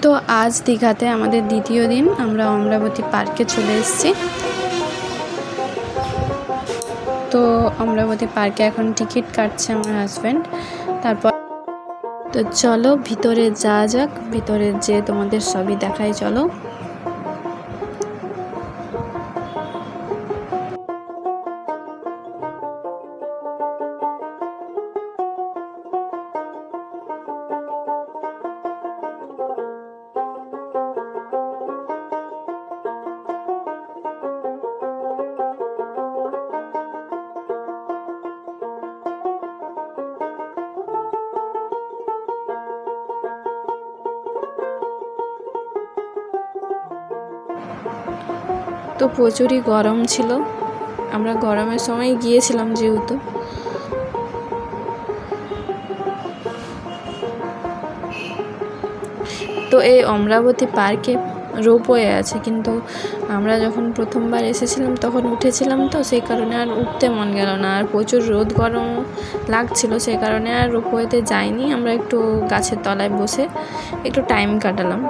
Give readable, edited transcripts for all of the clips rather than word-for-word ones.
তো আজ দীঘাতে আমাদের দ্বিতীয় দিন, আমরা অমরাবতী পার্কে চলে এসেছি। তো অমরাবতী পার্কে এখন টিকিট কাটছে আমার হাজব্যান্ড। তারপর তো চলো ভিতরে যাওয়া যাক, ভিতরে যেয়ে তোমাদের সবই দেখাই। চলো। তো প্রচুরই গরম ছিল, আমরা গরমের সময় গিয়েছিলাম যেহেতু। তো এই অমরাবতী পার্কে রোপওয়ে আছে, কিন্তু আমরা যখন প্রথমবার এসেছিলাম তখন উঠেছিলাম, তো সেই কারণে আর উঠতে মন গেল না, আর প্রচুর রোদ গরম লাগছিল, সেই কারণে আর রোপওয়েতে যাইনি। আমরা একটু গাছের তলায় বসে একটু টাইম কাটালাম।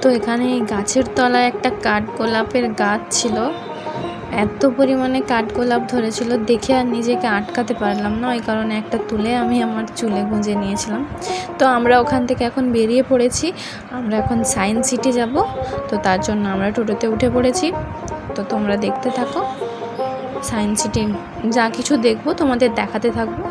তো এখানে গাছের তলায় একটা কাঠগোলাপের গাছ ছিল, এত পরিমাণে কাঠগোলাপ ধরেছিল, দেখে আর নিজেকে আটকাতে পারলাম না, ওই কারণে একটা তুলে আমি আমার চুলে গুঁজে নিয়েছিলাম। তো আমরা ওখান থেকে এখন বেরিয়ে পড়েছি, আমরা এখন সায়েন্স সিটি যাব। তো তার জন্য আমরা টোটোতে উঠে পড়েছি। তো তোমরা দেখতে থাকো, সায়েন্স সিটি যা কিছু দেখবো তোমাদের দেখাতে থাকবো।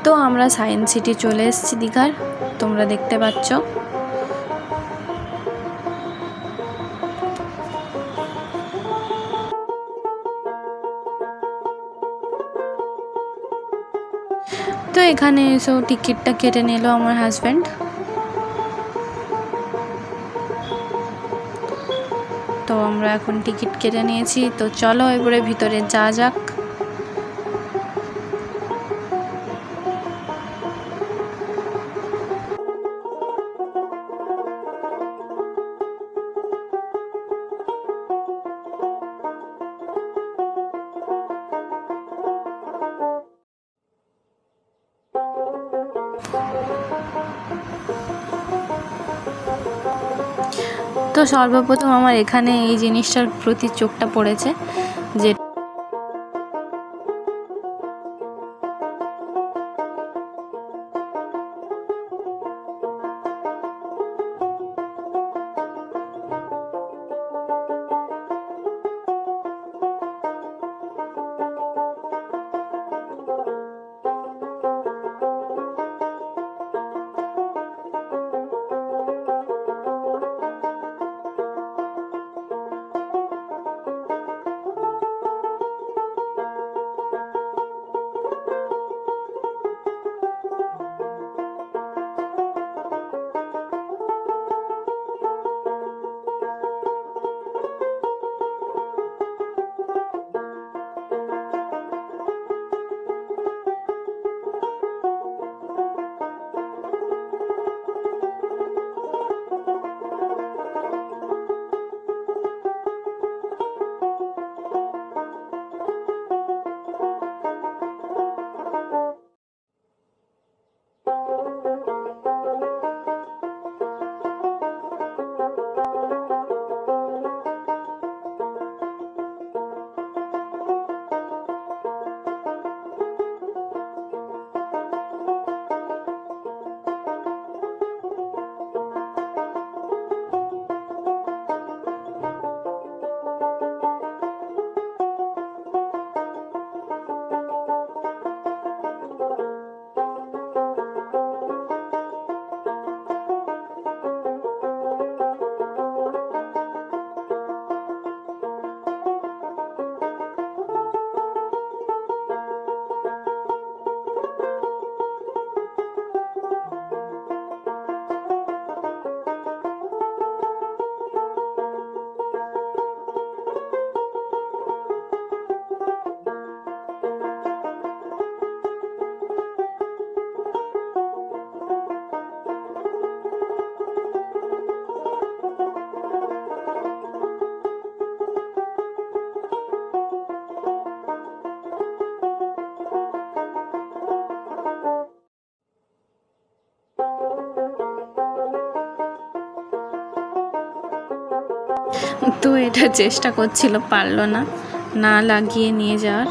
তো আমরা সায়েন্স সিটি চলে এসেছি দীঘার, তোমরা দেখতে পাচ্ছ। তো এখানে এসেও টিকিটটা কেটে নিল আমার হাজব্যান্ড। তো আমরা এখন টিকিট কেটে নিয়েছি, তো চলো এবারে ভিতরে যাওয়া যাক। তো সর্বপ্রথম আমার এখানে এই জিনিসটার প্রতি চোখটা পড়েছে, যে তো এটা চেষ্টা করছিল, পারলো না না লাগিয়ে নিয়ে যাওয়ার।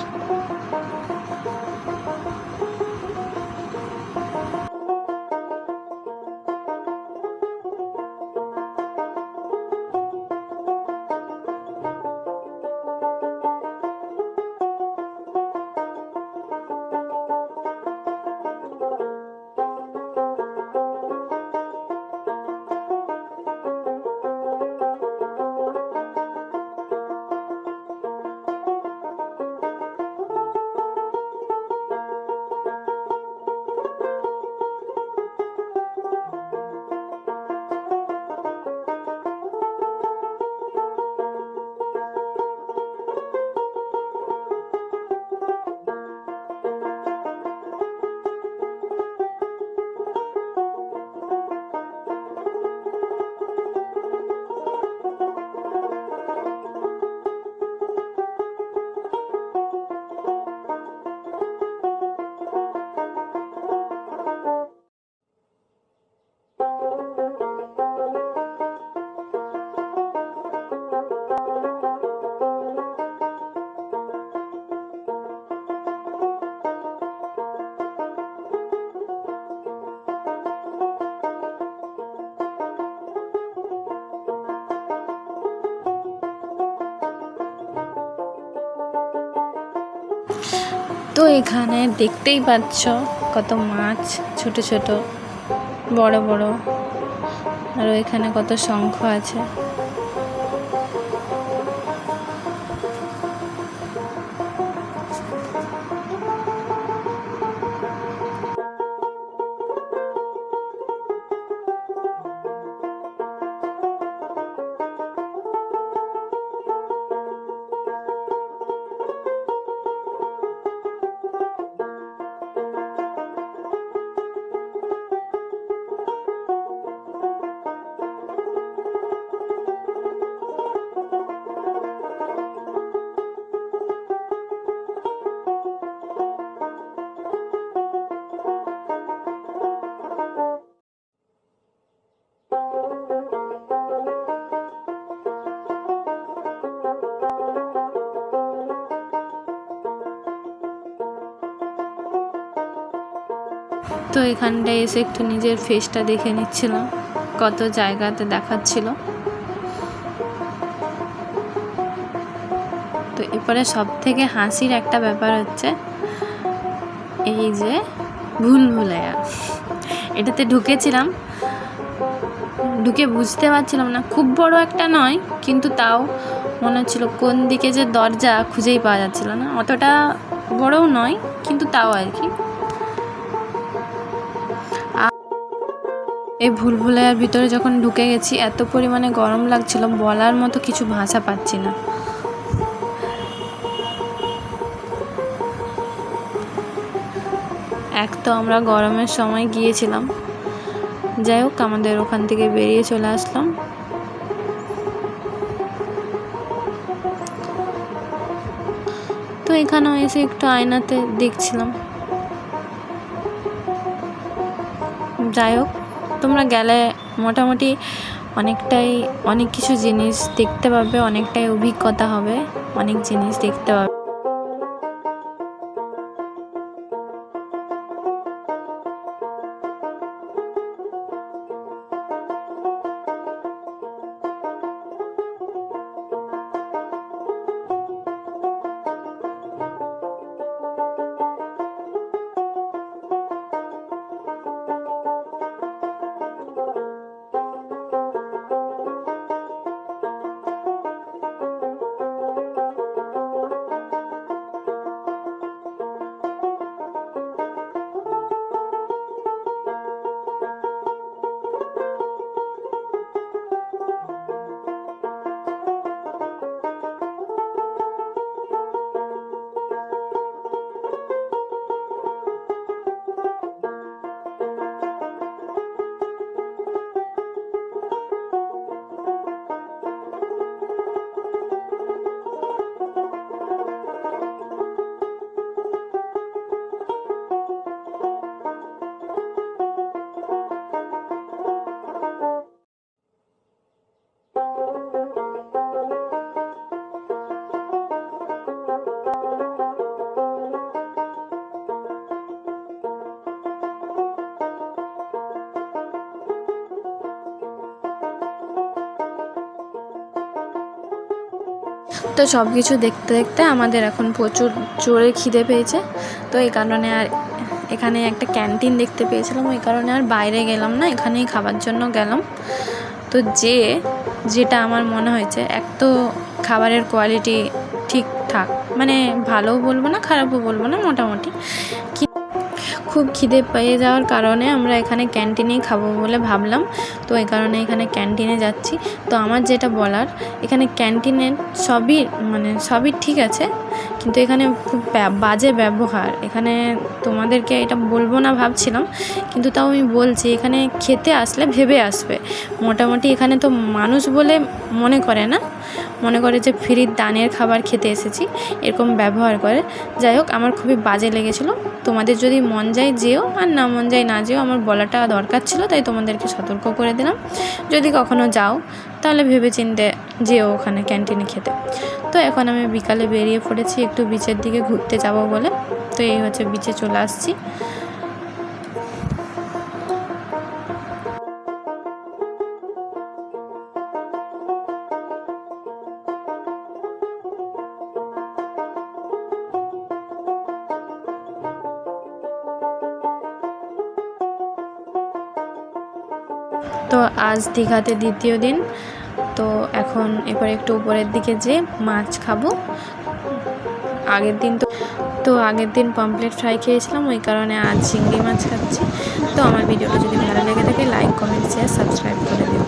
তো এখানে দেখতেই পাচ্ছ কত মাছ, ছোট ছোট বড় বড়, আর এখানে কত শঙ্খ আছে। তো এখানটায় এসে একটু নিজের ফেসটা দেখে নিচ্ছিলাম, কত জায়গাতে দেখাচ্ছিল। তো এরপরে সব থেকে হাসির একটা ব্যাপার হচ্ছে এই যে ভুলভুলাইয়া, এটাতে ঢুকেছিলাম, ঢুকে বুঝতে পারছিলাম না, খুব বড় একটা নয় কিন্তু তাও মনে হচ্ছিল কোন দিকে যে দরজা খুঁজেই পাওয়া যাচ্ছিল না, অতটা বড়ও নয় কিন্তু তাও আর কি। এই ভুলভুলাইয়ার ভিতরে যখন ঢুকে গেছি এত পরিমাণে গরম লাগছিল, বলার মতো কিছু ভাষা পাচ্ছি না। এক তো আমরা গরমের সময় গিয়েছিলাম, যাই হোক আমাদের ওখান থেকে বেরিয়ে চলে আসলাম। তো এখানেও এসে একটু আয়নাতে দেখছিলাম। যাই হোক, তোমরা গেলে মোটামুটি অনেক কিছু জিনিস দেখতে পাবে, অনেকটাই অভিজ্ঞতা হবে, অনেক জিনিস দেখতে পাবে। তো সব কিছু দেখতে দেখতে আমাদের এখন প্রচুর জোরে খিদে পেয়েছে। তো এই কারণে আর এখানে একটা ক্যান্টিন দেখতে পেয়েছিলাম, ওই কারণে আর বাইরে গেলাম না, এখানেই খাবার জন্য গেলাম। তো যেটা আমার মনে হয়েছে, এক তো খাবারের কোয়ালিটি ঠিকঠাক, মানে ভালোও বলবো না খারাপও বলবো না, মোটামুটি। খুব খিদে পেয়ে যাওয়ার কারণে আমরা এখানে ক্যান্টিনেই খাবো বলে ভাবলাম। তো এই কারণে এখানে ক্যান্টিনে যাচ্ছি। তো আমার যেটা বলার, এখানে ক্যান্টিনের সবই ঠিক আছে, কিন্তু এখানে খুব বাজে ব্যবহার। এখানে তোমাদেরকে এটা বলবো না ভাবছিলাম, কিন্তু তাও আমি বলছি, এখানে খেতে আসলে ভেবে আসবে। মোটামুটি এখানে তো মানুষ বলে মনে করে না, মনে করে যে ফ্রির দানের খাবার খেতে এসেছি, এরকম ব্যবহার করে। যাই হোক, আমার খুবই বাজে লেগেছিলো। তোমাদের যদি মন যায় যেও, আর না মন যায় না যেও, আমার বলাটা দরকার ছিল, তাই তোমাদেরকে সতর্ক করে দিলাম। যদি কখনো যাও তাহলে ভেবেচিন্তে যেও ওখানে ক্যান্টিনে খেতে। তো এখন আমি বিকালে বেরিয়ে পড়েছি একটু বিচের দিকে ঘুরতে যাব বলে। তো এই হচ্ছে বিচে চলে আসছি। তো আজ দীঘাতে দ্বিতীয় দিন। তো এখন এবার একটু উপরের দিকে যেয়ে মাছ খাবো। আগের দিন পমফ্রেট ফ্রাই খেয়েছিলাম, ওই কারণে আজ চিংড়ি মাছ খাচ্ছি। তো আমার ভিডিওটা যদি ভালো লেগে থাকে, লাইক, কমেন্ট, শেয়ার, সাবস্ক্রাইব করে দিও।